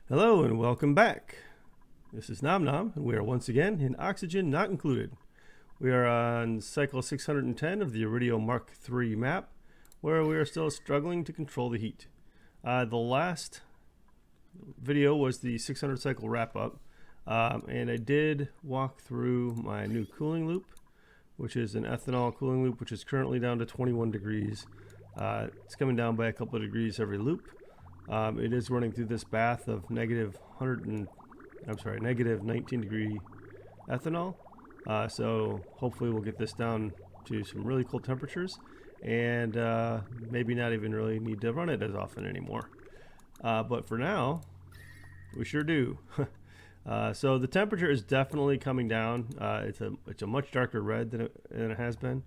Hello and welcome back. This is Nom Nom, and we are once again in Oxygen Not Included. We are on cycle 610 of the Aridio Mark III map, where we are still struggling to control the heat. The last video was the 600 cycle wrap up, and I did walk through my new cooling loop, which is an ethanol cooling loop, which is currently down to 21 degrees. It's coming down by a couple of degrees every loop. It is running through this bath of negative 19 degree ethanol. So hopefully we'll get this down to some really cool temperatures and maybe not even really need to run it as often anymore. But for now, we sure do. So the temperature is definitely coming down. It's a much darker red than it has been.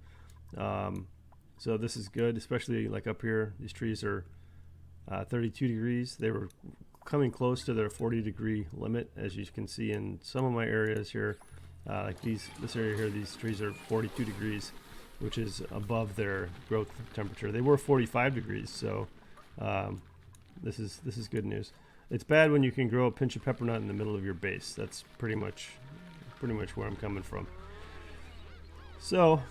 So this is good, especially like up here. These trees are 32 degrees. They were coming close to their 40 degree limit, as you can see in some of my areas here. Like this area here, these trees are 42 degrees, which is above their growth temperature. They were 45 degrees, so this is good news. It's bad when you can grow a pinch of pepper nut in the middle of your base. That's pretty much where I'm coming from. So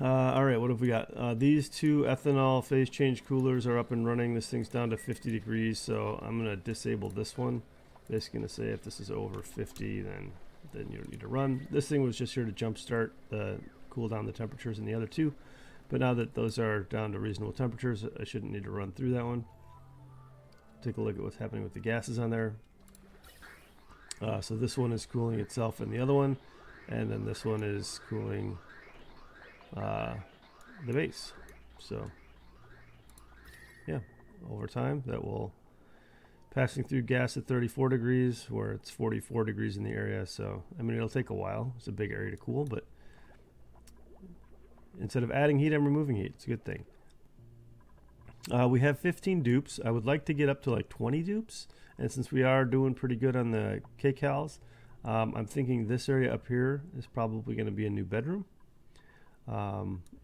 all right, what have we got? These two ethanol phase change coolers are up and running. This thing's down to 50 degrees, so I'm going to disable this one. Basically going to say if this is over 50, then you don't need to run. This thing was just here to jumpstart the cool down the temperatures in the other two, but now that those are down to reasonable temperatures, I shouldn't need to run through that one. Take a look at what's happening with the gases on there. So this one is cooling itself in the other one, and then this one is cooling the base. So yeah, over time that will passing through gas at 34 degrees where it's 44 degrees in the area. So I mean, it'll take a while. It's a big area to cool, but instead of adding heat, I'm removing heat. It's a good thing. We have 15 dupes. I would like to get up to like 20 dupes, and since we are doing pretty good on the kcals, I'm thinking this area up here is probably going to be a new bedroom.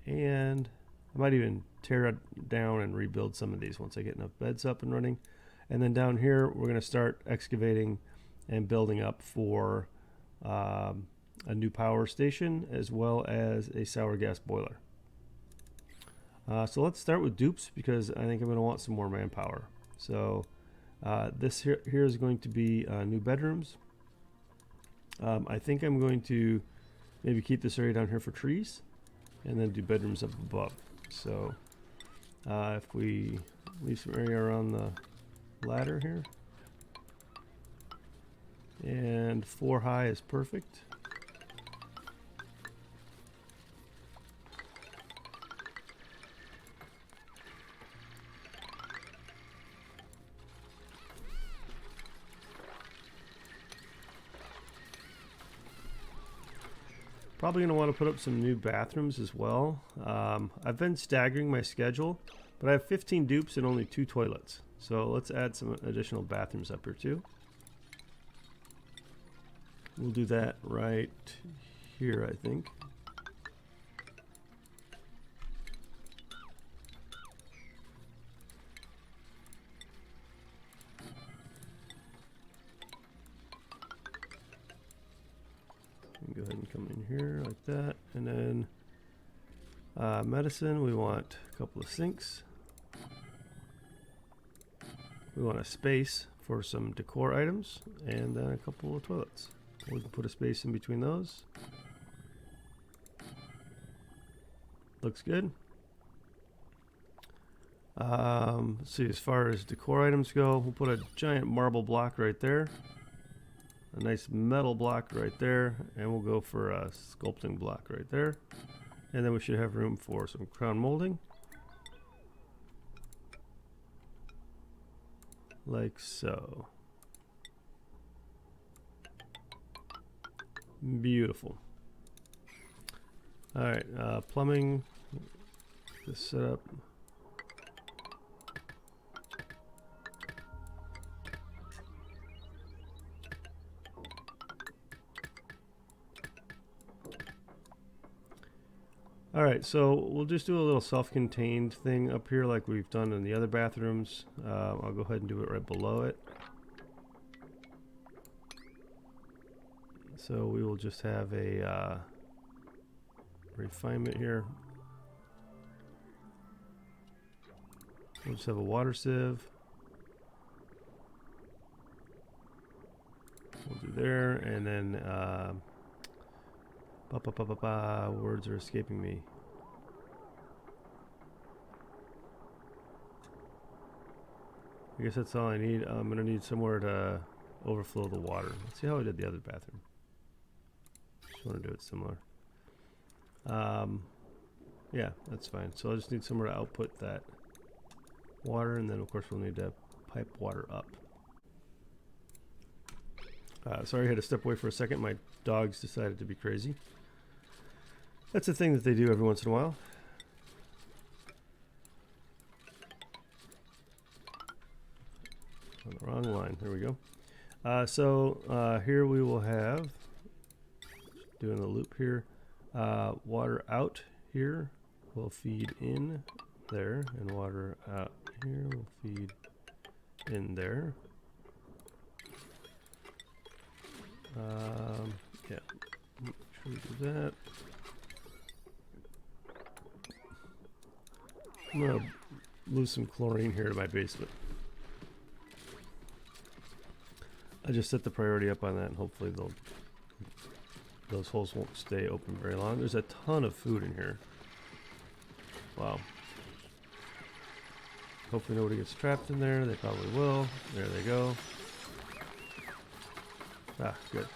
And I might even tear it down and rebuild some of these once I get enough beds up and running. And then down here, we're going to start excavating and building up for a new power station as well as a sour gas boiler. So let's start with dupes because I think I'm going to want some more manpower. So this here is going to be new bedrooms. I think I'm going to maybe keep this area down here for trees, and then do bedrooms up above. So if we leave some area around the ladder here, and 4 high is perfect. Probably going to want to put up some new bathrooms as well. I've been staggering my schedule, but I have 15 dupes and only 2 toilets. So let's add some additional bathrooms up here too. We'll do that right here, I think. Go ahead and come in here like that, and then medicine, we want a couple of sinks. We want a space for some decor items, and then a couple of toilets. We can put a space in between those. Looks good. Let's see, as far as decor items go, we'll put a giant marble block right there. A nice metal block right there, and we'll go for a sculpting block right there. And then we should have room for some crown molding. Like so. Beautiful. Alright, plumbing. This setup. Alright, so we'll just do a little self-contained thing up here like we've done in the other bathrooms. I'll go ahead and do it right below it. So we will just have a refinement here. We'll just have a water sieve. We'll do there, and then words are escaping me. I guess that's all I need. I'm gonna need somewhere to overflow the water. Let's see how I did the other bathroom. Just want to do it similar. Yeah, that's fine. So I just need somewhere to output that water, and then of course we'll need to pipe water up. Sorry, I had to step away for a second. My dogs decided to be crazy. That's a thing that they do every once in a while. On the wrong line. There we go. So here we will have, doing the loop here, water out here will feed in there, and water out here will feed in there. Yeah, make sure we do that. I'm gonna lose some chlorine here to my basement. I just set the priority up on that, and hopefully those holes won't stay open very long. There's a ton of food in here. Wow. Hopefully nobody gets trapped in there. They probably will. There they go. Ah, good.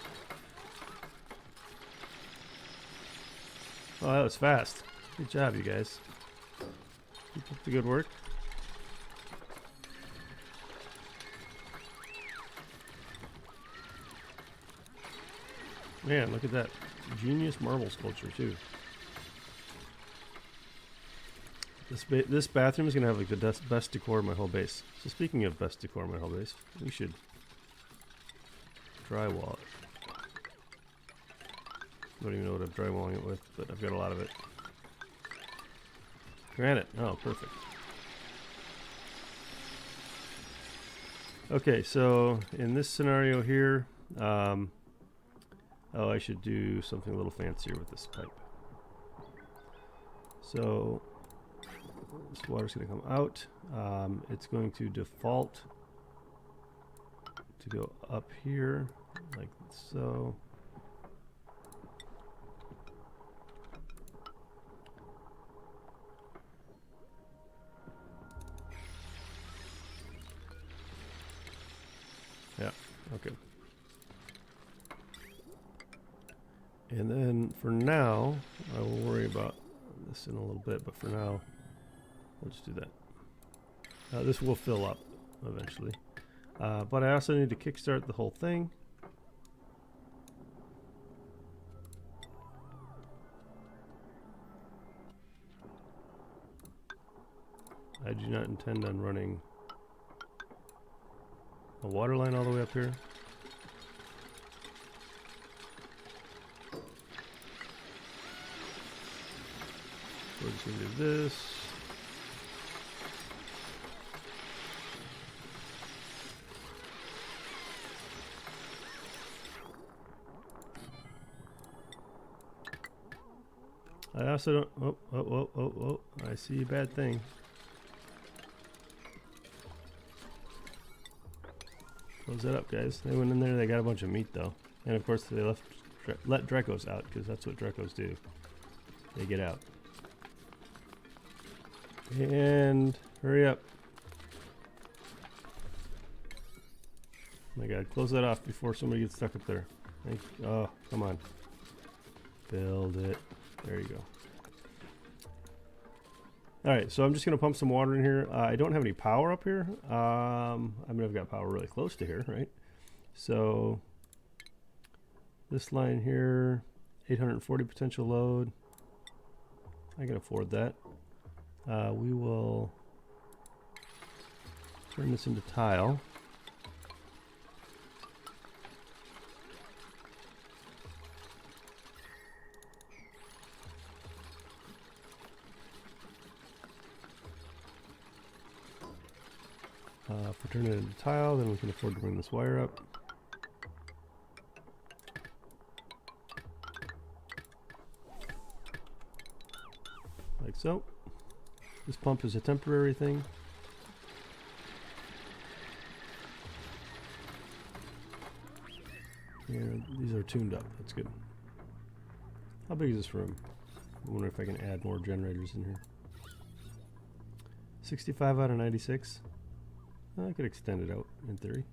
Oh, that was fast. Good job, you guys. Keep up the good work. Man, look at that. Genius marble sculpture, too. This bathroom is going to have like the best decor in my whole base. So speaking of best decor in my whole base, we should drywall it. I don't even know what I'm drywalling it with, but I've got a lot of it. Granite. Oh, perfect. Okay, so in this scenario here, oh, I should do something a little fancier with this pipe. So this water's going to come out. It's going to default to go up here, like so. Yeah, okay. And then for now, I will worry about this in a little bit, but for now, we'll just do that. This will fill up eventually. But I also need to kickstart the whole thing. I do not intend on running a water line all the way up here. We're just going to do this. I also don't. Oh, I see a bad thing. Close that up, guys. They went in there, they got a bunch of meat though. And of course they let Drecos out, because that's what Drecos do. They get out. And hurry up. Oh my god, close that off before somebody gets stuck up there. Oh, come on. Build it. There you go. Alright, so I'm just going to pump some water in here. I don't have any power up here. I mean, I've got power really close to here, right? So, this line here, 840 potential load. I can afford that. We will turn this into tile. If we turn it into tile, then we can afford to bring this wire up. so this pump is a temporary thing. And these are tuned up. That's good. How big is this room? I wonder if I can add more generators in here. 65 out of 96. I could extend it out in theory.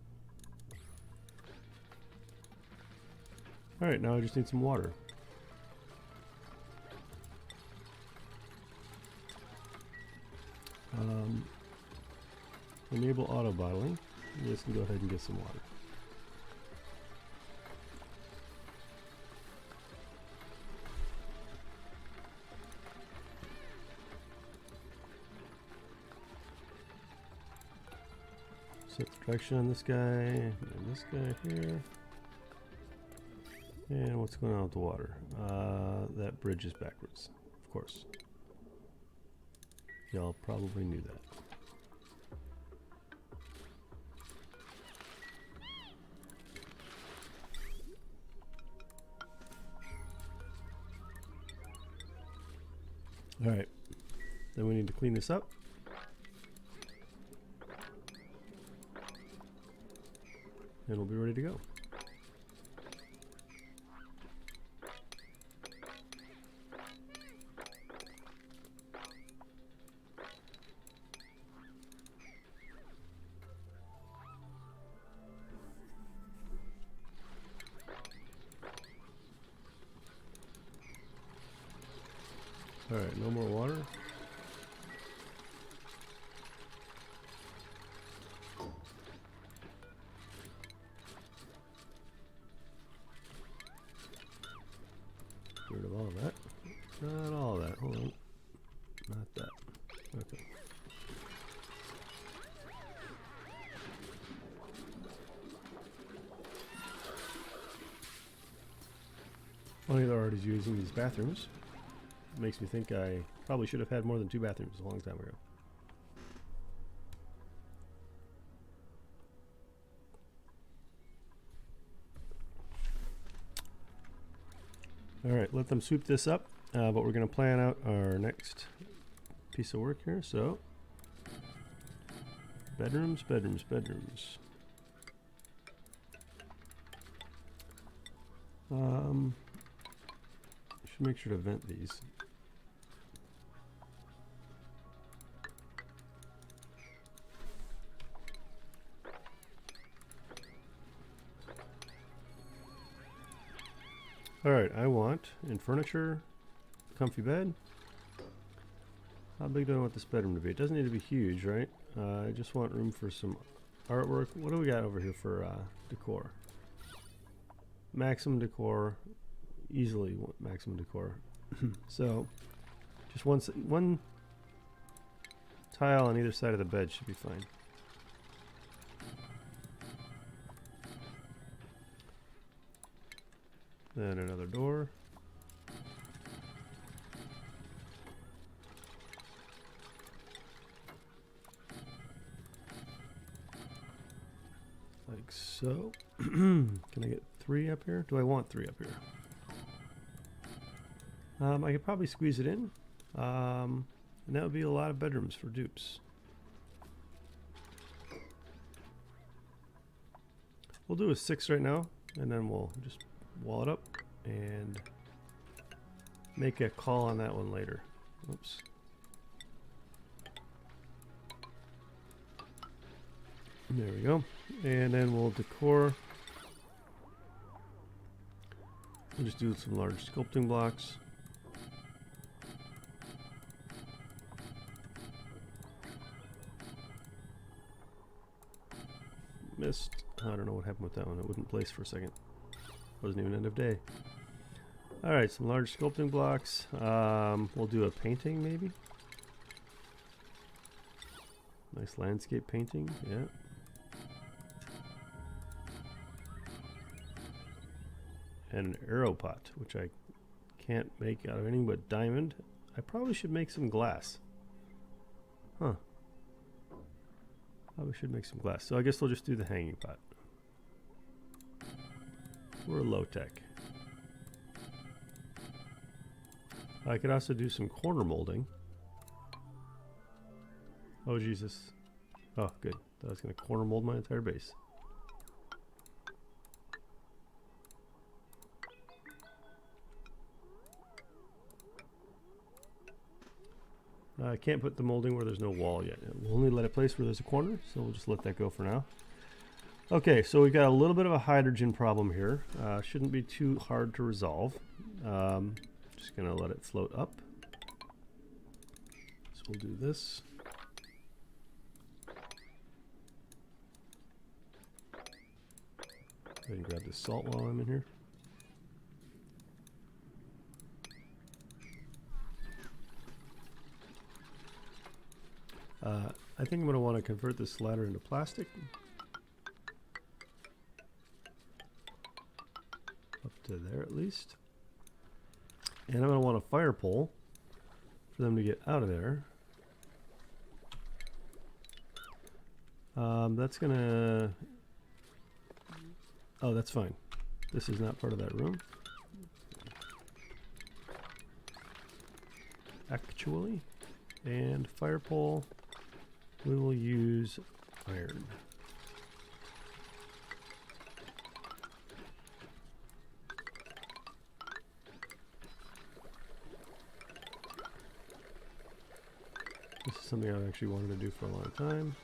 Alright, now I just need some water. Enable auto bottling. You guys can go ahead and get some water. Set the direction on this guy, and this guy here. And what's going on with the water? That bridge is backwards, of course. Y'all probably knew that. Alright, then we need to clean this up. And we'll be ready to go. Alright, no more water. Get rid of all of that. Not all of that. Hold on. Not that. Okay. Funny they're already using these bathrooms. Makes me think I probably should have had more than 2 bathrooms a long time ago. Alright, let them sweep this up, but we're going to plan out our next piece of work here. So, bedrooms, bedrooms, bedrooms. Should make sure to vent these. Alright, I want in furniture, comfy bed. How big do I want this bedroom to be? It doesn't need to be huge, right? I just want room for some artwork. What do we got over here for decor? Maximum decor, easily maximum decor. So, just one tile on either side of the bed should be fine. Then another door. Like so. Can I get 3 up here? Do I want 3 up here? I could probably squeeze it in. And that would be a lot of bedrooms for dupes. We'll do a 6 right now, and then we'll just wall it up and make a call on that one later. Oops. There we go. And then we'll decor. We'll just do some large sculpting blocks. Missed. I don't know what happened with that one. It wouldn't place for a second. Wasn't even end of day. Alright, some large sculpting blocks. We'll do a painting maybe. Nice landscape painting, yeah. And an arrow pot, which I can't make out of anything but diamond. I probably should make some glass. Huh. Probably should make some glass. So I guess we'll just do the hanging pot. We're low tech. I could also do some corner molding. Oh, Jesus. Oh, good. That was going to corner mold my entire base. I can't put the molding where there's no wall yet. We'll only let it place where there's a corner, so we'll just let that go for now. Okay, so we've got a little bit of a hydrogen problem here. Shouldn't be too hard to resolve. Just going to let it float up. So we'll do this. Go ahead and grab this salt while I'm in here. I think I'm going to want to convert this ladder into plastic. Up to there at least. And I'm going to want a fire pole for them to get out of there. That's going to... Oh, that's fine. This is not part of that room. Actually. And fire pole. We will use iron. This is something I've actually wanted to do for a long time.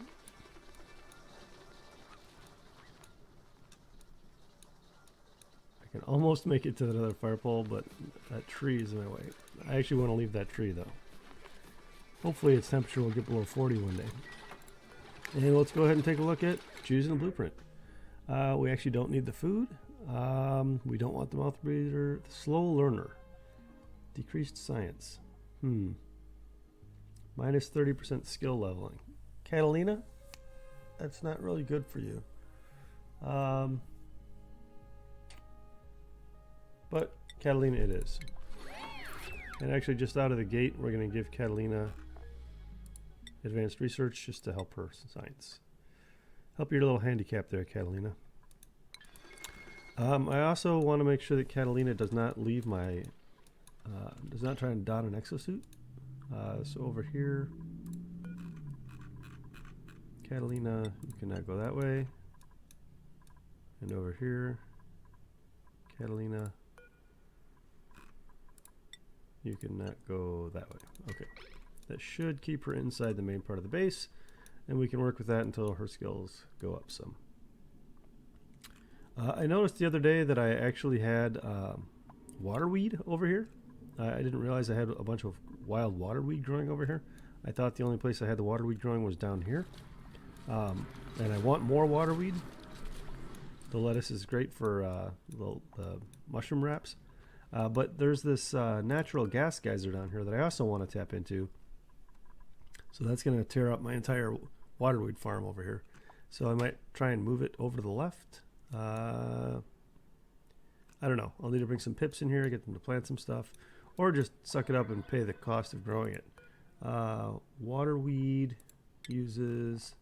I can almost make it to another fire pole, but that tree is in my way. I actually want to leave that tree though. Hopefully its temperature will get below 40 one day. And let's go ahead and take a look at choosing a blueprint. We actually don't need the food. We don't want the mouth breather. The slow learner. Decreased science. Minus 30% skill leveling. Catalina? That's not really good for you. But Catalina it is. And actually just out of the gate, we're going to give Catalina advanced research just to help her science. Help your little handicap there, Catalina. I also want to make sure that Catalina does not leave my, does not try and don an exosuit. So over here, Catalina, you cannot go that way. And over here, Catalina, you cannot go that way. Okay. That should keep her inside the main part of the base, and we can work with that until her skills go up some. I noticed the other day that I actually had waterweed over here. I didn't realize I had a bunch of wild waterweed growing over here. I thought the only place I had the waterweed growing was down here. And I want more waterweed. The lettuce is great for the mushroom wraps. But there's this natural gas geyser down here that I also want to tap into. So that's going to tear up my entire waterweed farm over here. So I might try and move it over to the left. I don't know. I'll need to bring some pips in here, get them to plant some stuff, or just suck it up and pay the cost of growing it. Waterweed uses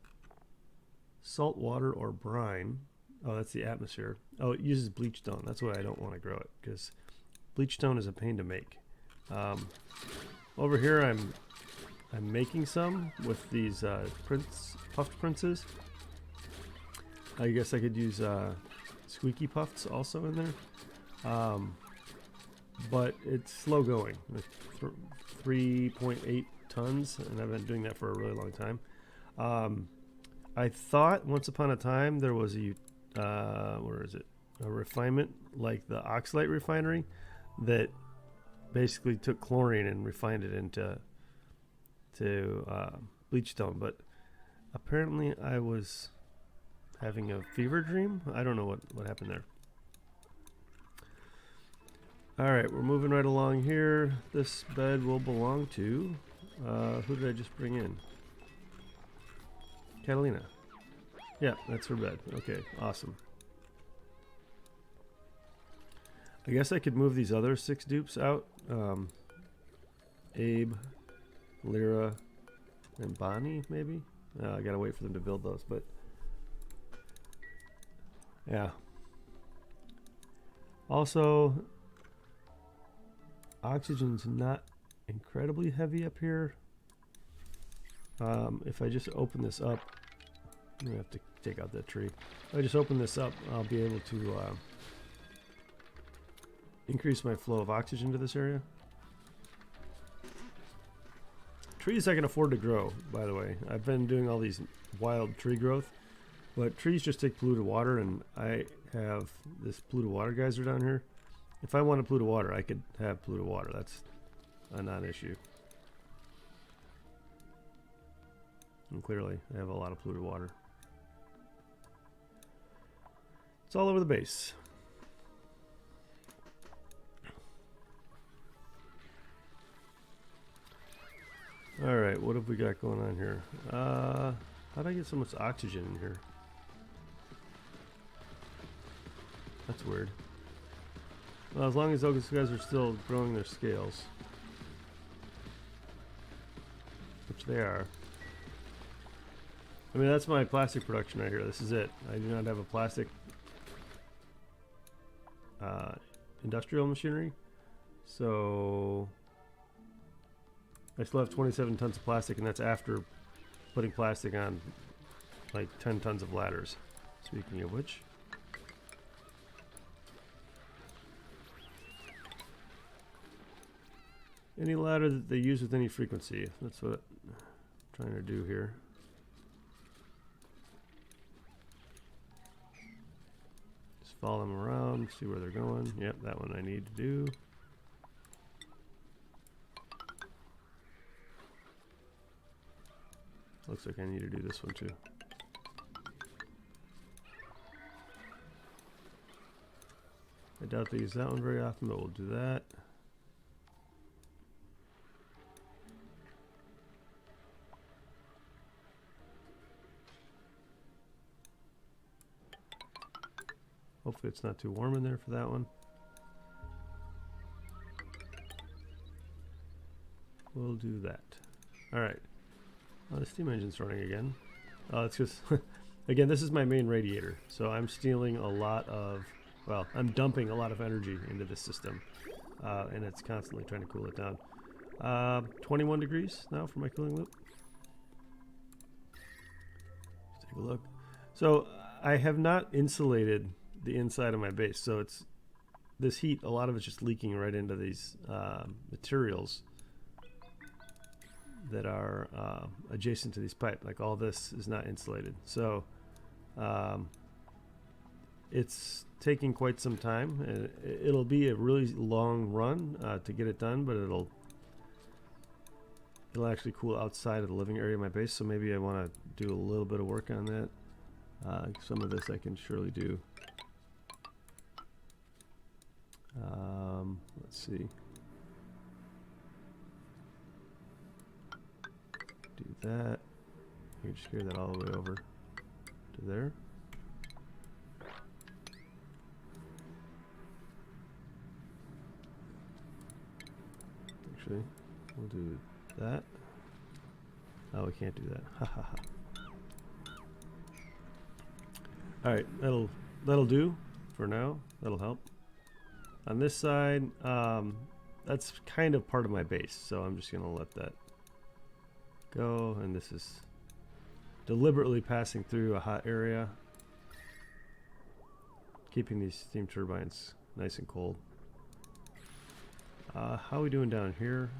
salt water or brine. Oh, that's the atmosphere. Oh, it uses bleach stone. That's why I don't want to grow it, because bleach stone is a pain to make. Over here, I'm making some with these puffed princes. I guess I could use squeaky puffs also in there. But it's slow going. 3.8 tons, and I've been doing that for a really long time. I thought once upon a time there was a refinement like the Oxalate refinery that basically took chlorine and refined it into bleach stone, but apparently I was having a fever dream. I don't know what happened there. Alright, we're moving right along here. This bed will belong to who did I just bring in? Catalina. Yeah, that's her bed. Okay, awesome. I guess I could move these other 6 dupes out. Abe, Lyra, and Bonnie, maybe? I gotta wait for them to build those, but yeah. Also, oxygen's not incredibly heavy up here. If I just open this up, I'm gonna have to take out that tree. If I just open this up, I'll be able to increase my flow of oxygen to this area. Trees I can afford to grow, by the way. I've been doing all these wild tree growth, but trees just take polluted water, and I have this polluted water geyser down here. If I wanted polluted water, I could have polluted water. That's a non-issue. And clearly, I have a lot of polluted water. It's all over the base. Alright, what have we got going on here? How'd I get so much oxygen in here? That's weird. Well, as long as those guys are still growing their scales. Which they are. I mean, that's my plastic production right here. This is it. I do not have a plastic industrial machinery. So I still have 27 tons of plastic, and that's after putting plastic on like 10 tons of ladders. Speaking of which. Any ladder that they use with any frequency. That's what I'm trying to do here. Just follow them around, see where they're going. Yep, that one I need to do. Looks like I need to do this one too. I doubt they use that one very often, but we'll do that. Hopefully it's not too warm in there for that one. We'll do that. Alright. Oh, the steam engine's running again. Oh, it's just... again, this is my main radiator. So I'm stealing a lot of... well, I'm dumping a lot of energy into this system. And it's constantly trying to cool it down. 21 degrees now for my cooling loop. Let's take a look. So I have not insulated the inside of my base, so it's this heat, a lot of it's just leaking right into these materials that are adjacent to these pipes. Like all this is not insulated, so it's taking quite some time, and it'll be a really long run to get it done, but it'll actually cool outside of the living area of my base, so maybe I want to do a little bit of work on that. Some of this I can surely do. Let's see. Do that. You just carry that all the way over to there. Actually, we'll do that. Oh, we can't do that. Ha ha ha. Alright, that'll do for now. That'll help. On this side, that's kind of part of my base, so I'm just gonna let that go, and this is deliberately passing through a hot area, keeping these steam turbines nice and cold. How are we doing down here?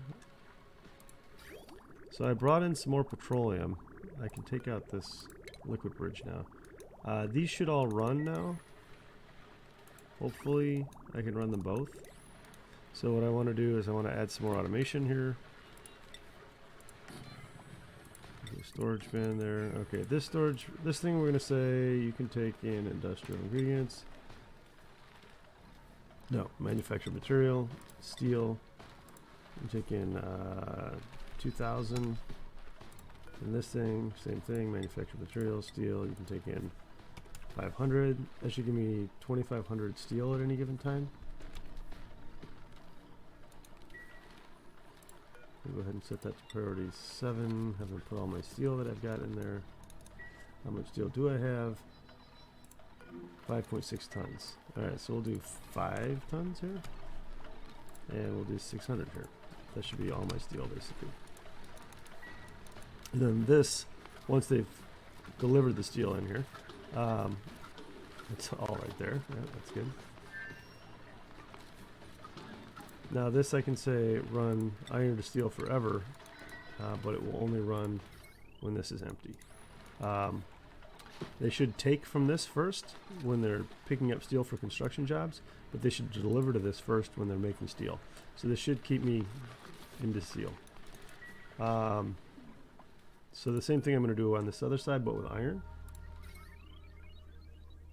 So I brought in some more petroleum. I can take out this liquid bridge now. These should all run now. Hopefully I can run them both. So what I want to do is I want to add some more automation here. Storage bin there. Okay, this thing we're going to say you can take in industrial ingredients. No, manufactured material, steel. You can take in 2,000. And this thing, same thing, manufactured material, steel. You can take in 500. That should give me 2,500 steel at any given time. I'll go ahead and set that to priority 7. Have them put all my steel that I've got in there. How much steel do I have? 5.6 tons. Alright, so we'll do 5 tons here. And we'll do 600 here. That should be all my steel basically. And then this, once they've delivered the steel in here, it's all right there. Yeah, that's good. Now this I can say run iron to steel forever, but it will only run when this is empty. They should take from this first when they're picking up steel for construction jobs, but they should deliver to this first when they're making steel. So this should keep me into steel. So the same thing I'm going to do on this other side, but with iron.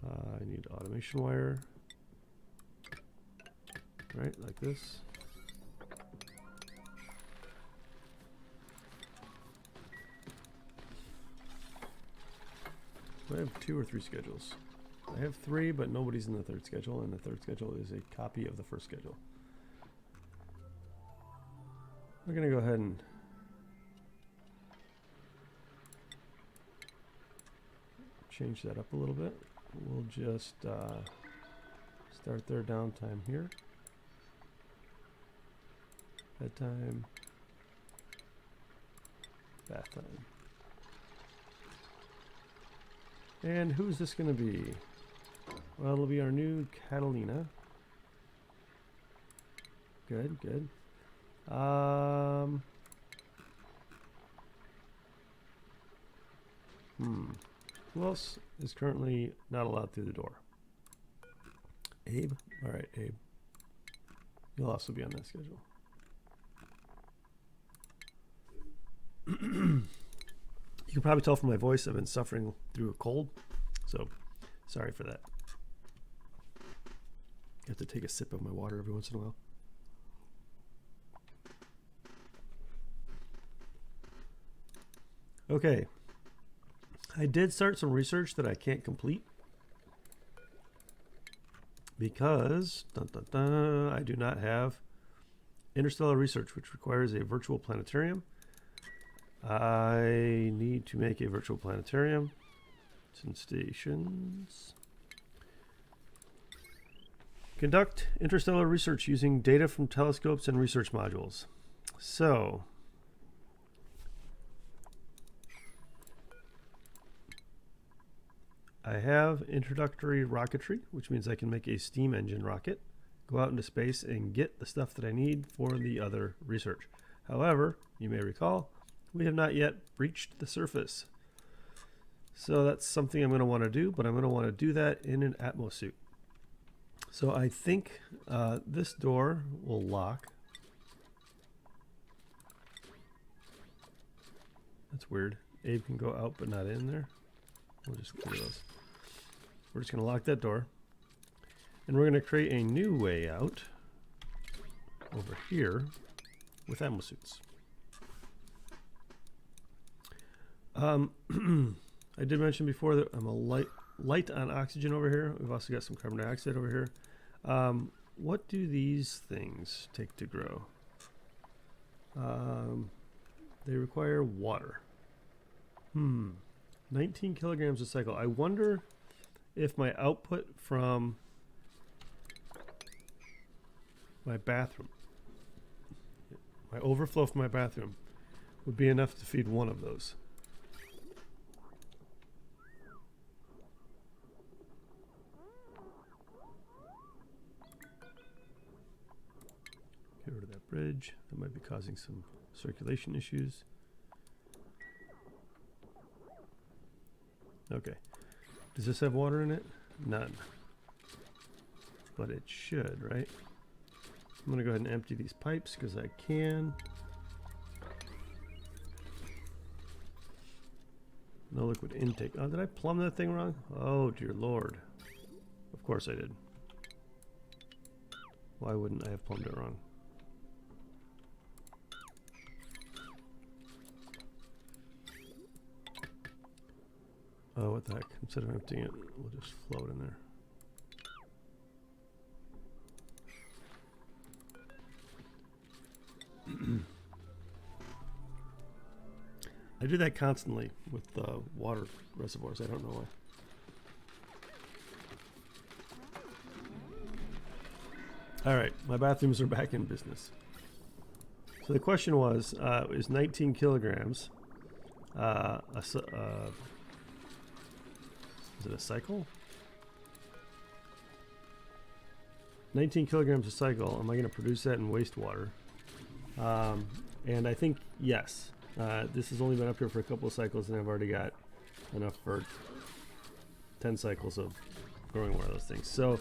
I need automation wire, right, like this. Do I have 2 or 3 schedules? I have 3, but nobody's in the third schedule, and the third schedule is a copy of the first schedule. We're going to go ahead and change that up a little bit. We'll just start their downtime here. Bedtime, bath time. And who's this going to be? Well, it'll be our new Catalina. Good, good. Who else is currently not allowed through the door? Abe? Alright, Abe. You'll also be on that schedule. You can probably tell from my voice I've been suffering through a cold, so sorry for that. I have to take a sip of my water every once in a while. Okay. I did start some research that I can't complete because I do not have interstellar research, which requires a virtual planetarium. I need to make a virtual planetarium. It's in stations. Conduct interstellar research using data from telescopes and research modules. So, I have introductory rocketry, which means I can make a steam engine rocket, go out into space and get the stuff that I need for the other research. However, you may recall, we have not yet breached the surface. So that's something I'm going to want to do, but I'm going to want to do that in an Atmos suit. So I think this door will lock. That's weird. Abe can go out but not in there. We'll just clear those. We're just going to lock that door. And we're going to create a new way out over here with Atmos suits. I did mention before that I'm a light on oxygen over here. We've also got some carbon dioxide over here. What do these things take to grow? They require water. 19 kilograms a cycle. I wonder if my output from my bathroom, my overflow from my bathroom, would be enough to feed one of those. Get rid of that bridge. That might be causing some circulation issues. Okay. Does this have water in it? None. But it should, right? I'm going to go ahead and empty these pipes because I can. No liquid intake. Oh, did I plumb that thing wrong? Oh, dear Lord. Of course I did. Why wouldn't I have plumbed it wrong? Oh, what the heck. Instead of emptying it, we'll just float in there. I do that constantly with water reservoirs. I don't know why. All right, my bathrooms are back in business. So the question was, is 19 kilograms is it a cycle? 19 kilograms a cycle. Am I going to produce that in wastewater? And I think yes. This has only been up here for a couple of cycles, and I've already got enough for 10 cycles of growing one of those things. So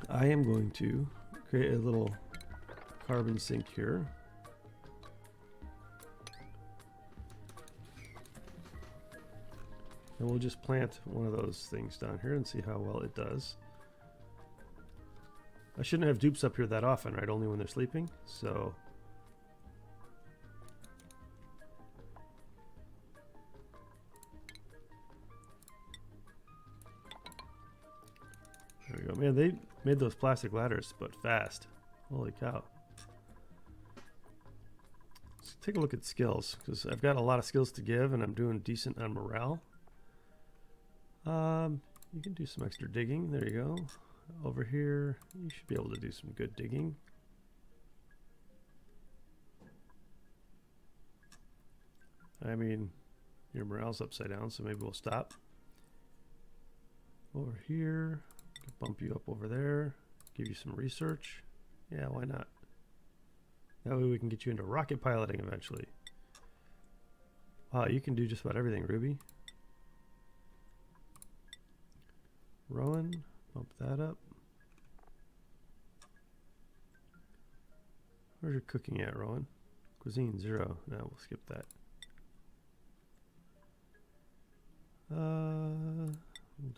I am going to create a little carbon sink here. And we'll just plant one of those things down here and see how well it does. I shouldn't have dupes up here that often, right? Only when they're sleeping. So there we go. Man, they made those plastic ladders, but fast. Holy cow. Let's take a look at skills, because I've got a lot of skills to give, and I'm doing decent on morale. You can do some extra digging. There you go. Over here, you should be able to do some good digging. I mean, your morale's upside down, so maybe we'll stop. Over here, bump you up over there, give you some research. Yeah, why not? That way we can get you into rocket piloting eventually. Wow, you can do just about everything, Ruby. Rowan, bump that up. Where's your cooking at, Rowan? Cuisine 0. No, we'll skip that. We'll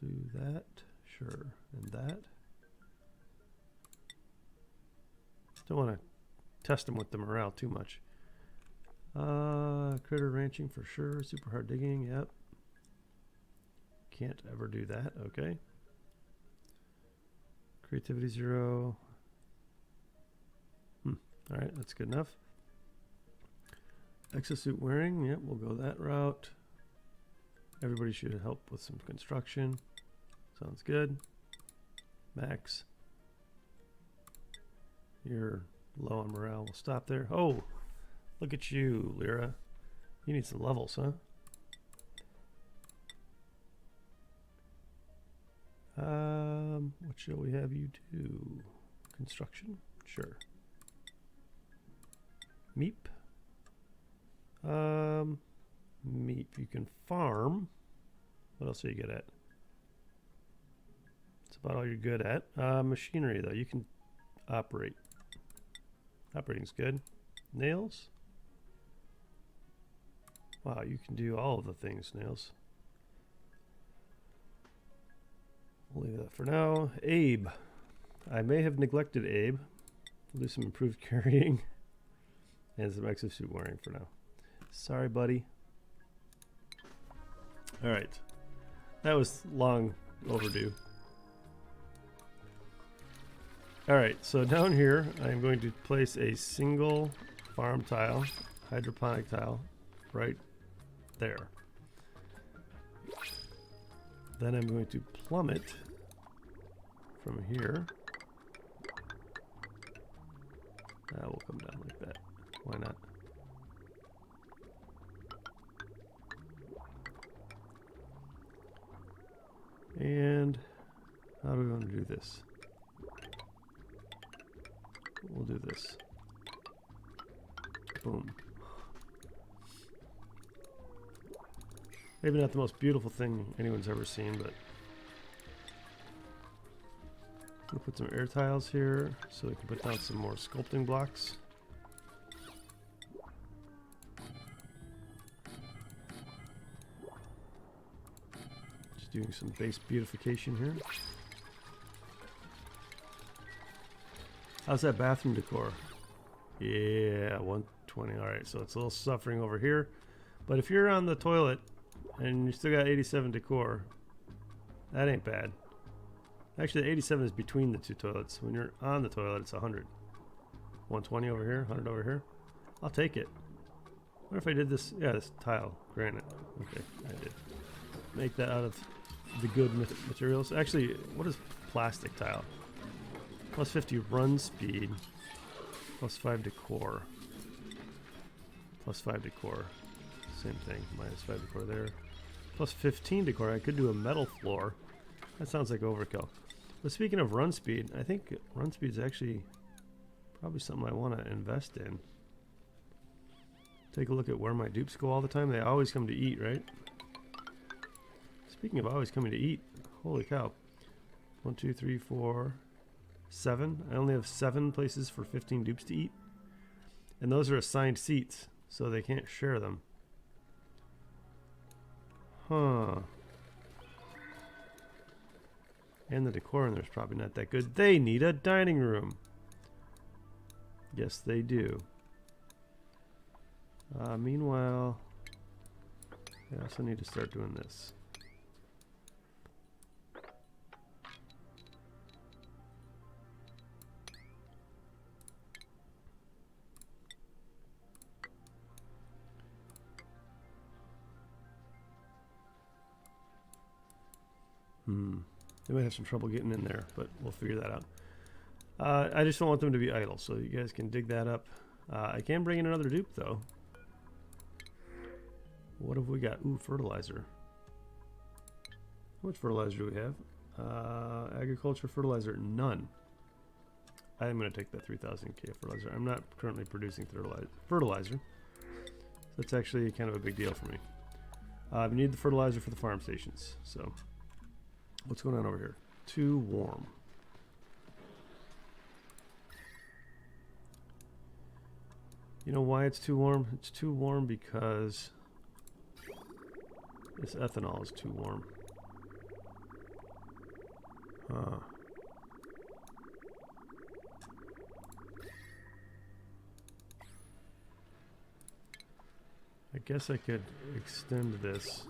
do that. Sure. And that. Don't want to test them with the morale too much. Critter ranching for sure. Super hard digging. Yep. Can't ever do that. Okay. Creativity 0. All right, that's good enough. Exosuit wearing. Yep, we'll go that route. Everybody should help with some construction. Sounds good. Max. You're low on morale. We'll stop there. Oh, look at you, Lyra. You need some levels, huh? What shall we have you do? Construction? Sure. Meep. Meep. You can farm. What else are you good at? That's about all you're good at. Machinery, though. You can operate. Operating's good. Nails. Wow, you can do all of the things, Nails. We'll leave that for now. Abe. I may have neglected Abe. We'll do some improved carrying and some exosuit wearing for now. Sorry, buddy. All right. That was long overdue. All right, so down here, I'm going to place a single farm tile, hydroponic tile, right there. Then I'm going to plummet from here. We'll come down like that. Why not? And how do we want to do this? We'll do this. Boom. Maybe not the most beautiful thing anyone's ever seen, but we'll put some air tiles here so we can put down some more sculpting blocks. Just doing some base beautification here. How's that bathroom decor? Yeah, 120. All right, so it's a little suffering over here. But if you're on the toilet and you still got 87 decor, that ain't bad. Actually, the 87 is between the two toilets. When you're on the toilet, it's 100. 120 over here, 100 over here. I'll take it. What if I did this? Yeah, this tile, granite. Okay, I did. Make that out of the good materials. Actually, what is plastic tile? Plus 50 run speed. Plus 5 decor. Plus 5 decor. Same thing. -5 decor there. Plus 15 decor. I could do a metal floor. That sounds like overkill. But speaking of run speed, I think run speed is actually probably something I want to invest in. Take a look at where my dupes go all the time. They always come to eat, right? Speaking of always coming to eat, holy cow. 1, 2, 3, 4, 7. I only have 7 places for 15 dupes to eat. And those are assigned seats, so they can't share them. Huh. And the decor in there's probably not that good. They need a dining room. Yes, they do. Meanwhile, I also need to start doing this. They might have some trouble getting in there, but we'll figure that out. I just don't want them to be idle, so you guys can dig that up. I can bring in another dupe, though. What have we got? Ooh, fertilizer. How much fertilizer do we have? Agriculture fertilizer, none. I'm going to take that 3,000k fertilizer. I'm not currently producing fertilizer. That's actually kind of a big deal for me. We need the fertilizer for the farm stations. So, what's going on over here? Too warm. You know why it's too warm? It's too warm because this ethanol is too warm. Huh. I guess I could extend this.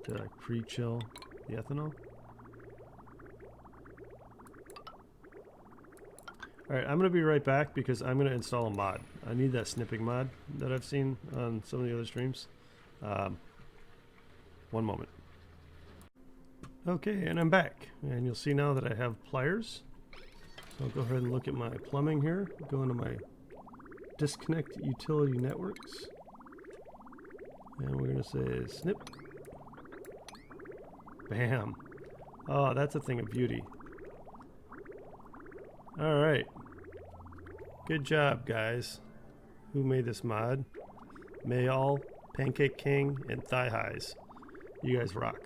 To like pre-chill the ethanol. Alright, I'm going to be right back because I'm going to install a mod. I need that snipping mod that I've seen on some of the other streams. One moment. Okay, and I'm back. And you'll see now that I have pliers. So I'll go ahead and look at my plumbing here. Go into my disconnect utility networks. And we're going to say snip. Bam. Oh, that's a thing of beauty. Alright. Good job, guys. Who made this mod? Mayall, Pancake King, and Thigh Highs. You guys rock.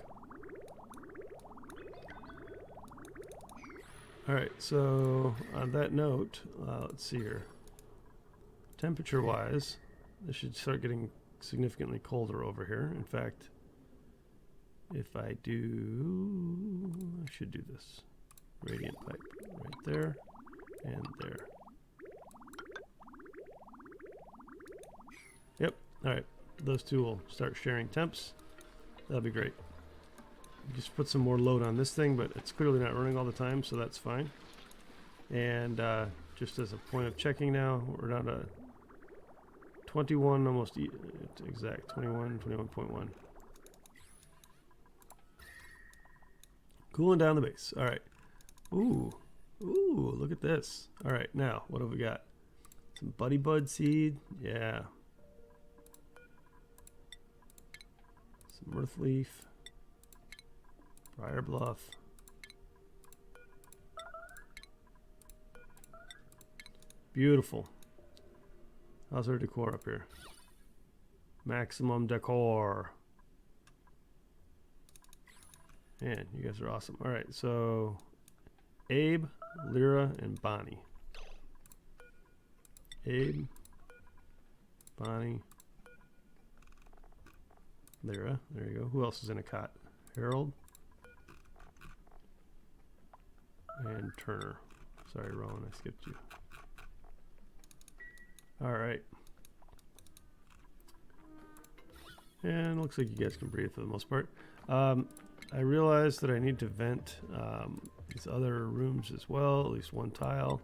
Alright, so on that note, let's see here. Temperature-wise, this should start getting significantly colder over here. In fact, if I do... I should do this. Radiant pipe right there. And there. Yep. Alright. Those two will start sharing temps. That'll be great. Just put some more load on this thing, but it's clearly not running all the time, so that's fine. And just as a point of checking now, we're down to 21, almost exact. 21, 21.1. Cooling down the base. Alright. Ooh. Ooh, look at this. Alright, now, what have we got? Some Buddy Bud seed. Yeah. Some Earth Leaf. Briar Bluff. Beautiful. How's our decor up here? Maximum decor. Man, you guys are awesome. Alright, so Abe, Lyra, and Bonnie. Abe, Bonnie, Lyra. There you go. Who else is in a cot? Harold and Turner. Sorry, Rowan, I skipped you. All right. And it looks like you guys can breathe for the most part. I realized that I need to vent these other rooms as well, at least one tile.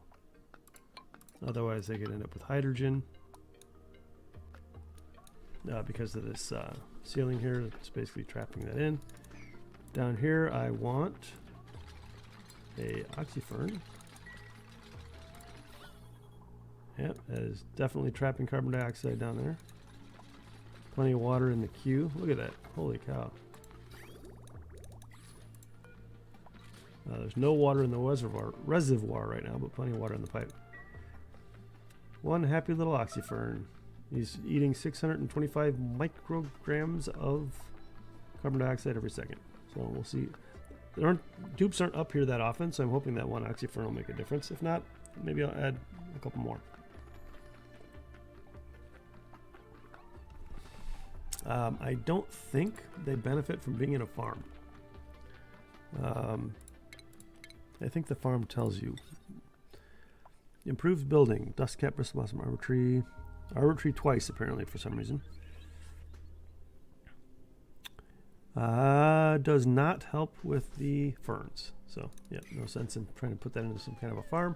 Otherwise, they could end up with hydrogen. Because of this ceiling here, it's basically trapping that in. Down here, I want a oxyfern. Yep, that is definitely trapping carbon dioxide down there. Plenty of water in the queue. Look at that. Holy cow. There's no water in the reservoir right now, but plenty of water in the pipe. One happy little oxyfern. He's eating 625 micrograms of carbon dioxide every second. So we'll see. Dupes aren't up here that often, so I'm hoping that one oxyfern will make a difference. If not, maybe I'll add a couple more. I don't think they benefit from being in a farm. I think the farm tells you. Improved building. Dust cap, bristle blossom, arbor tree. Arbor tree twice, apparently, for some reason. Does not help with the ferns. So, yeah, no sense in trying to put that into some kind of a farm.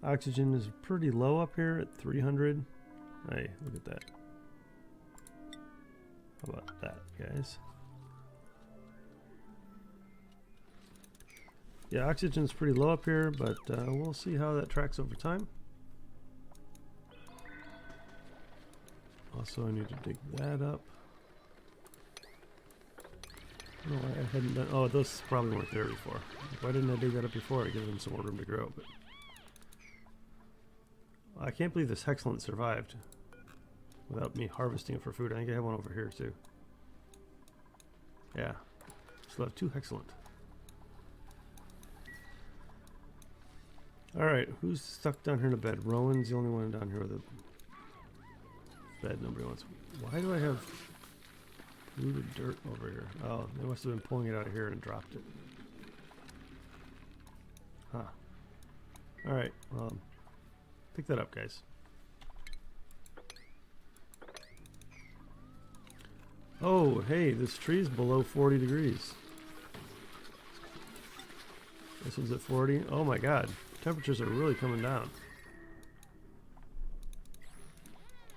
Oxygen is pretty low up here at 300. Hey, look at that. How about that, guys? Yeah, oxygen's pretty low up here, but we'll see how that tracks over time. Also, I need to dig that up. I don't know why I hadn't done. Oh, those probably weren't there before. Why didn't I dig that up before to give them some more room to grow? But I can't believe this hexalant survived without me harvesting it for food. I think I have one over here too. Yeah, still have 2 hexalant. All right, who's stuck down here in the bed? Rowan's the only one down here with a bed nobody wants. Why do I have rooted dirt over here? Oh, they must have been pulling it out of here and dropped it. Huh. All right, pick that up, guys. Oh, hey, this tree's below 40 degrees. This one's at 40. Oh my God, temperatures are really coming down.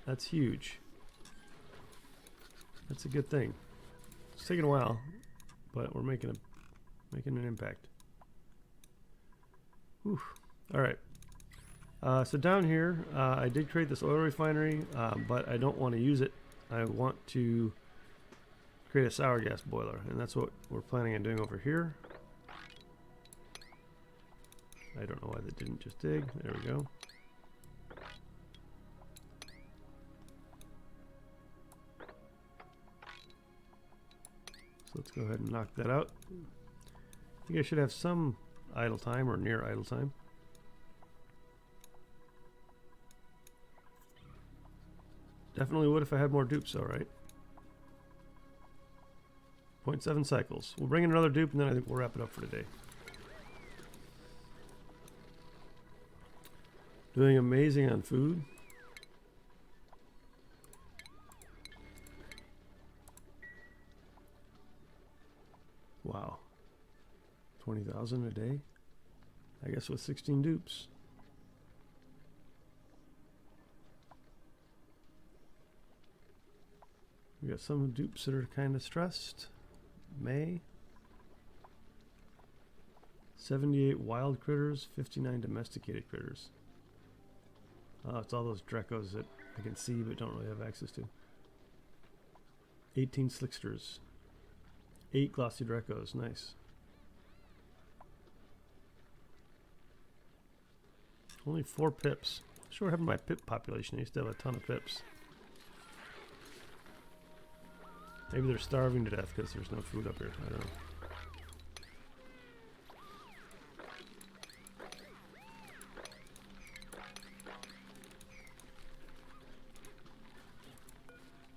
That's huge. That's a good thing. It's taking a while, but we're making an impact. Whew. All right. So down here, I did create this oil refinery, but I don't want to use it. I want to create a sour gas boiler, and that's what we're planning on doing over here. I don't know why that didn't just dig. There we go. So let's go ahead and knock that out. I think I should have some idle time or near idle time. Definitely would if I had more dupes, all right. 0.7 cycles. We'll bring in another dupe and then I think we'll wrap it up for today. Doing amazing on food. Wow. 20,000 a day? I guess with 16 dupes. We got some dupes that are kind of stressed. May. 78 wild critters, 59 domesticated critters. It's all those Drecos that I can see but don't really have access to. 18 slicksters. 8 glossy Drecos, nice. Only 4 pips. Sure, what happened to my pip population? I used to have a ton of pips. Maybe they're starving to death because there's no food up here. I don't know.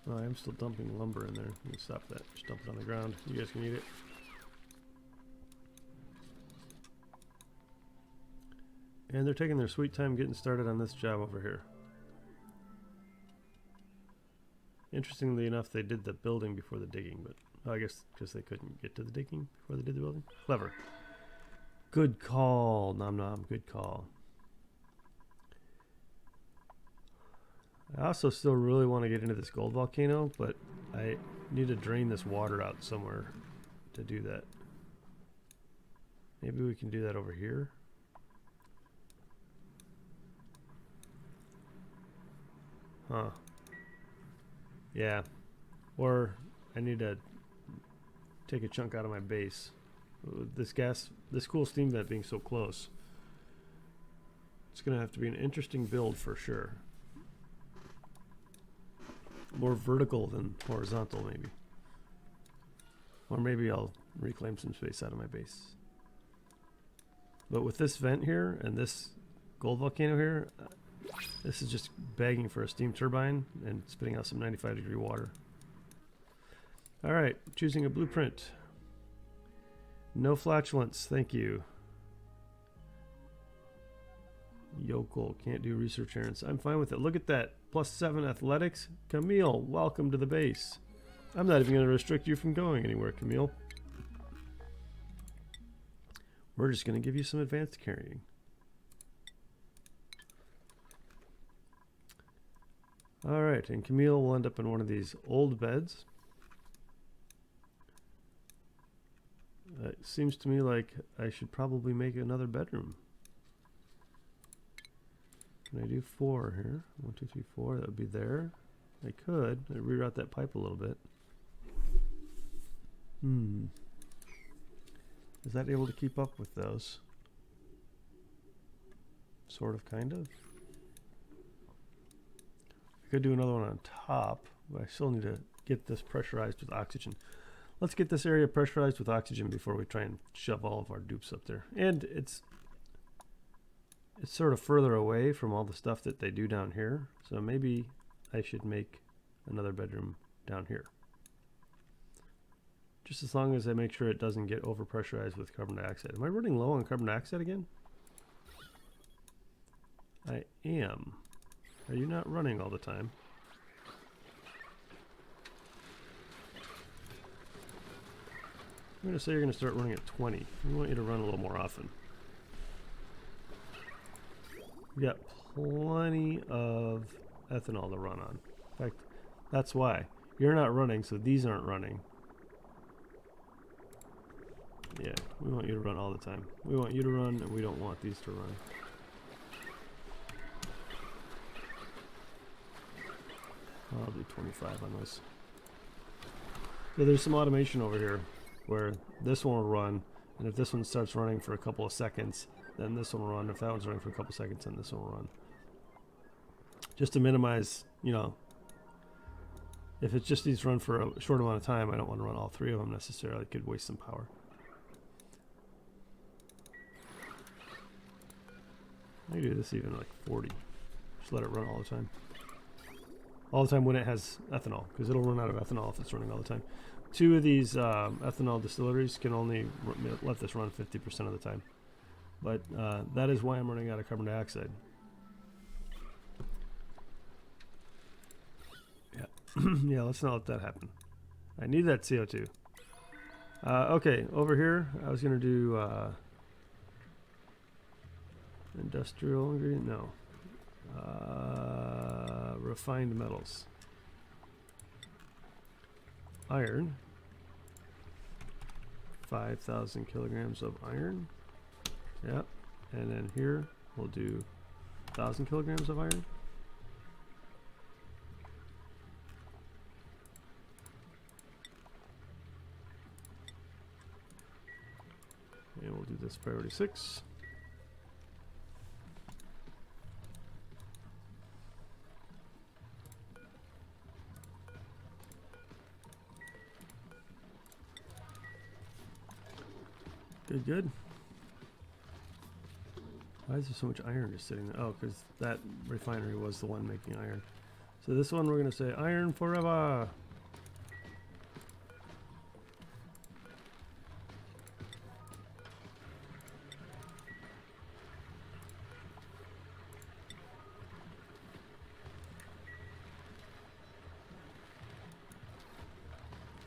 Oh, I am still dumping lumber in there. Let me stop that. Just dump it on the ground. You guys can eat it. And they're taking their sweet time getting started on this job over here. Interestingly enough, they did the building before the digging, but I guess because they couldn't get to the digging before they did the building. Clever. Good call, Nom Nom. Good call. I also still really want to get into this gold volcano, but I need to drain this water out somewhere to do that. Maybe we can do that over here. Huh. Yeah. Or I need to take a chunk out of my base. This cool steam vent being so close. It's going to have to be an interesting build for sure. More vertical than horizontal, maybe. Or maybe I'll reclaim some space out of my base. But with this vent here and this gold volcano here, this is just begging for a steam turbine and spitting out some 95-degree water. All right, choosing a blueprint. No flatulence, thank you. Yokel, can't do research errands. I'm fine with it. Look at that, +7 athletics. Camille, welcome to the base. I'm not even going to restrict you from going anywhere, Camille. We're just going to give you some advanced carrying. All right, and Camille will end up in one of these old beds. It seems to me like I should probably make another bedroom. Can I do 4 here? 1, 2, 3, 4. That would be there. I could. I'd reroute that pipe a little bit. Is that able to keep up with those? Sort of, kind of. I could do another one on top, but I still need to get this pressurized with oxygen. Let's get this area pressurized with oxygen before we try and shove all of our dupes up there. And it's sort of further away from all the stuff that they do down here. So maybe I should make another bedroom down here. Just as long as I make sure it doesn't get overpressurized with carbon dioxide. Am I running low on carbon dioxide again? I am. Are you not running all the time? I'm going to say you're going to start running at 20. We want you to run a little more often. We got plenty of ethanol to run on. In fact, that's why. You're not running, so these aren't running. Yeah, we want you to run all the time. We want you to run, and we don't want these to run. I'll do 25 on this. So there's some automation over here where this one will run, and if this one starts running for a couple of seconds, then this one will run. If that one's running for a couple of seconds, then this one will run. Just to minimize, you know, if it's just these run for a short amount of time, I don't want to run all 3 of them necessarily. It could waste some power. I can do this even like 40. Just let it run all the time. All the time when it has ethanol, because it'll run out of ethanol if it's running all the time. 2 of these ethanol distilleries can only let this run 50% of the time. But that is why I'm running out of carbon dioxide. Yeah, yeah, let's not let that happen. I need that CO2. Okay, over here, I was going to do industrial ingredient, no. Refined metals. Iron. 5,000 kilograms of iron. Yep. And then here we'll do 1,000 kilograms of iron. And we'll do this priority 6. Good, good. Why is there so much iron just sitting there? Oh, because that refinery was the one making iron. So this one we're going to say iron forever.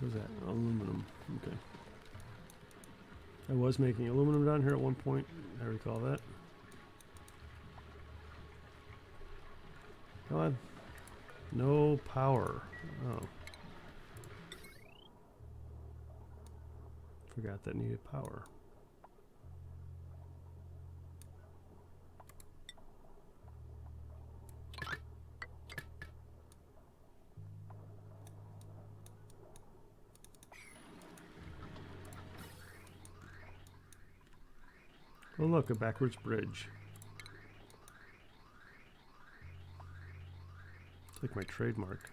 What was that? Aluminum. Okay. I was making aluminum down here at one point. I recall that. Come on. No power. Oh. Forgot that needed power. Oh look, a backwards bridge. It's like my trademark.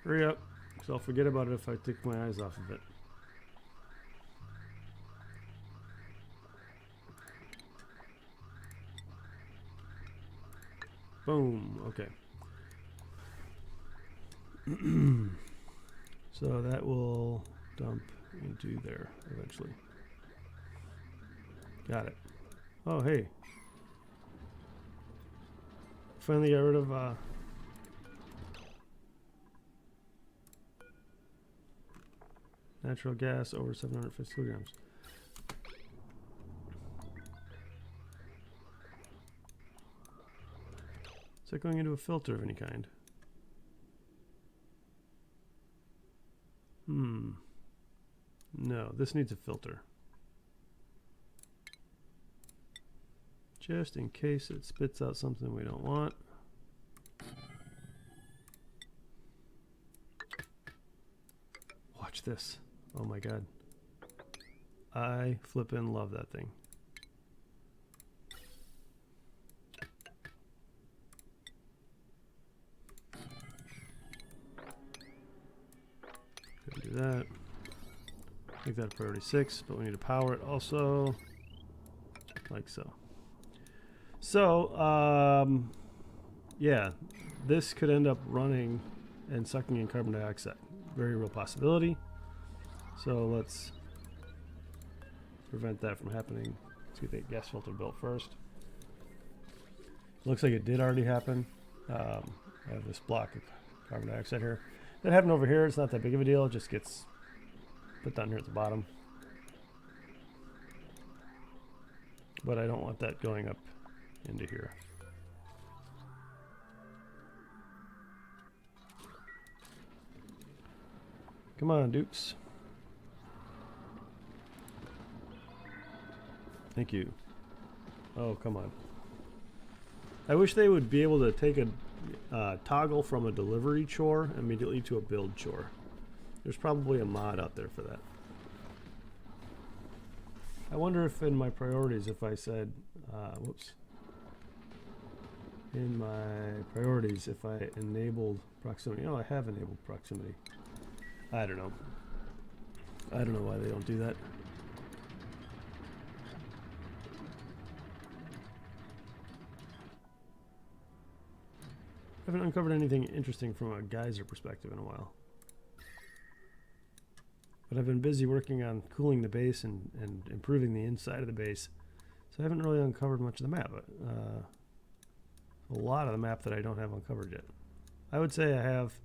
Hurry up, because I'll forget about it if I take my eyes off of it. Boom, okay. So that will dump into there eventually. Got it. Oh, hey. Finally got rid of natural gas over 750 kilograms. Is that going into a filter of any kind? No, this needs a filter. Just in case it spits out something we don't want. Watch this. Oh my god. I flippin' love that thing. Gonna do that. Make that a priority 6, but we need to power it also. Like so. So, yeah, this could end up running and sucking in carbon dioxide. Very real possibility. So let's prevent that from happening. Let's get the gas filter built first. Looks like it did already happen. I have this block of carbon dioxide here. That happened over here. It's not that big of a deal. It just gets put down here at the bottom. But I don't want that going up into here. Come on, dupes. Thank you. Oh, come on. I wish they would be able to take a toggle from a delivery chore immediately to a build chore. There's probably a mod out there for that. I wonder if in my priorities, if I said, whoops. In my priorities, if I enabled proximity. Oh, I have enabled proximity. I don't know. I don't know why they don't do that. I haven't uncovered anything interesting from a geyser perspective in a while. But I've been busy working on cooling the base and improving the inside of the base. So I haven't really uncovered much of the map. A lot of the map that I don't have uncovered yet. I would say I have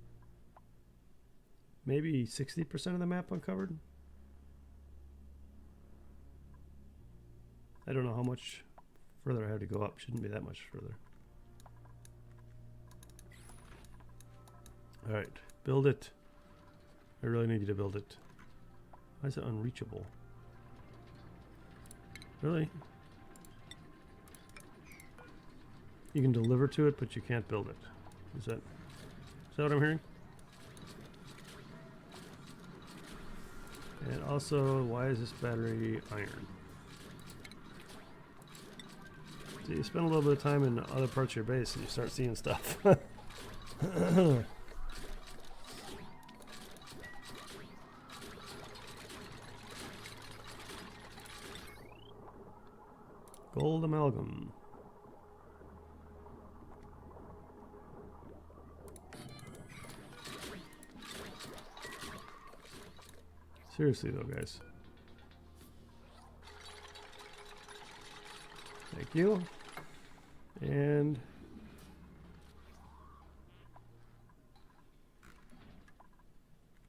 maybe 60% of the map uncovered. I don't know how much further I have to go up. Shouldn't be that much further. Alright, build it. I really need you to build it. Why is it unreachable? Really? You can deliver to it, but you can't build it. Is that what I'm hearing? And also, why is this battery iron? So you spend a little bit of time in other parts of your base and you start seeing stuff. Gold amalgam. Seriously though, guys. Thank you. And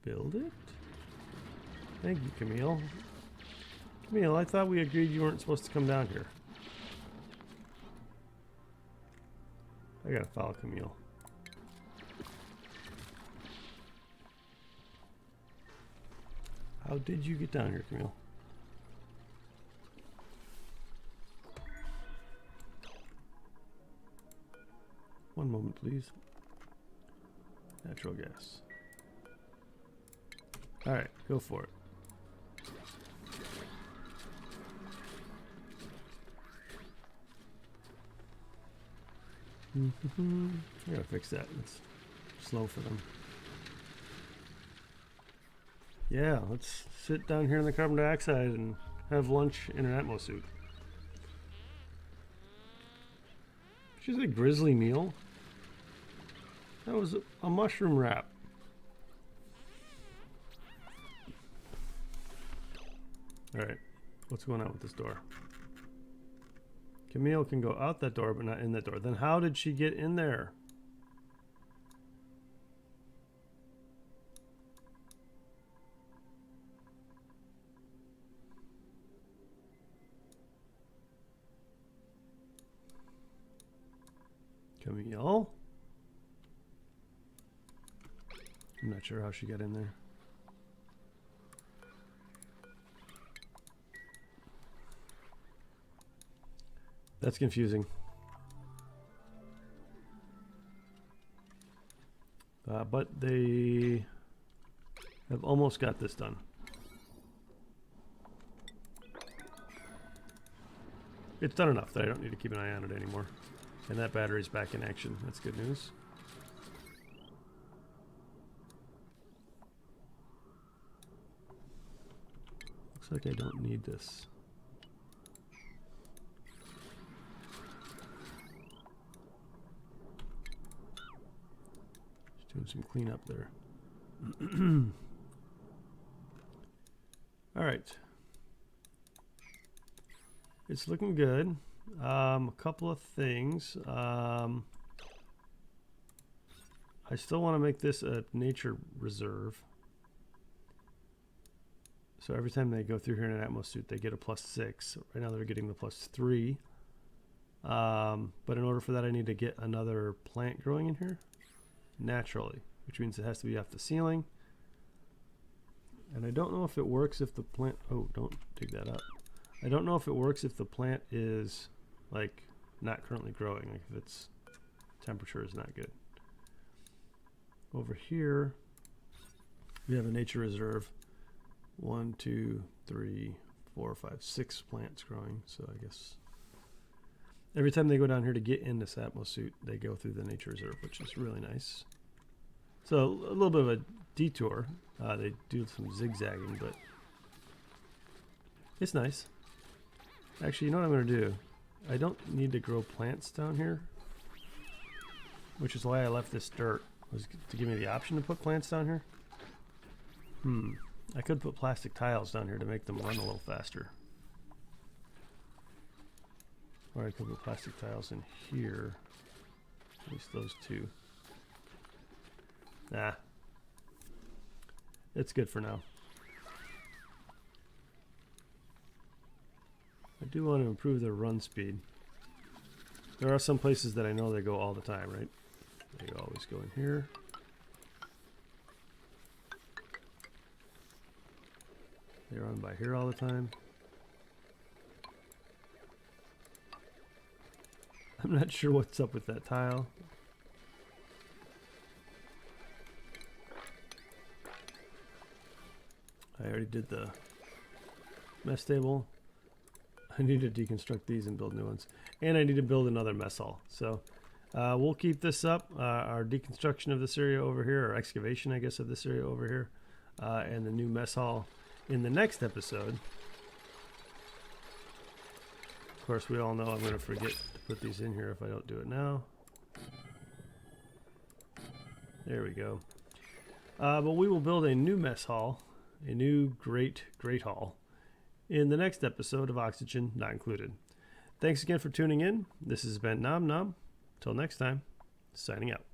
build it. Thank you, Camille. Camille, I thought we agreed you weren't supposed to come down here. I gotta follow Camille. How did you get down here, Camille? One moment, please. Natural gas. Alright, go for it. I gotta fix that. It's slow for them. Yeah, let's sit down here in the carbon dioxide and have lunch in an Atmo suit. She's a grizzly meal. That was a mushroom wrap. Alright, what's going on with this door? Camille can go out that door, but not in that door. Then how did she get in there? Camille? I'm not sure how she got in there. That's confusing. But they have almost got this done. It's done enough that I don't need to keep an eye on it anymore. And that battery's back in action. That's good news. Looks like I don't need this. Just doing some cleanup there. All right. It's looking good. A couple of things. I still want to make this a nature reserve. So every time they go through here in an Atmos suit, they get a +6. Right now they're getting the +3. But in order for that, I need to get another plant growing in here naturally, which means it has to be off the ceiling. And I don't know if it works if the plant... Oh, don't dig that up. I don't know if it works if the plant is like not currently growing, like if its temperature is not good. Over here we have a nature reserve. 1, 2, 3, 4, 5, 6 plants growing. So I guess every time they go down here to get in this Atmos suit, they go through the nature reserve, which is really nice. So a little bit of a detour. They do some zigzagging, but it's nice. Actually, you know what I'm going to do? I don't need to grow plants down here, which is why I left this dirt, was to give me the option to put plants down here. I could put plastic tiles down here to make them run a little faster. Or I could put plastic tiles in here. At least those two. Nah. It's good for now. I do want to improve their run speed. There are some places that I know they go all the time, right? They always go in here. They run by here all the time. I'm not sure what's up with that tile. I already did the mess table. I need to deconstruct these and build new ones. And I need to build another mess hall. So we'll keep this up. Our deconstruction of this area over here, or excavation, I guess, of this area over here. And the new mess hall in the next episode. Of course, we all know I'm going to forget to put these in here if I don't do it now. There we go. But we will build a new mess hall, a new great hall, in the next episode of Oxygen Not Included. Thanks again for tuning in. This has been Nom Nom. Till next time, signing out.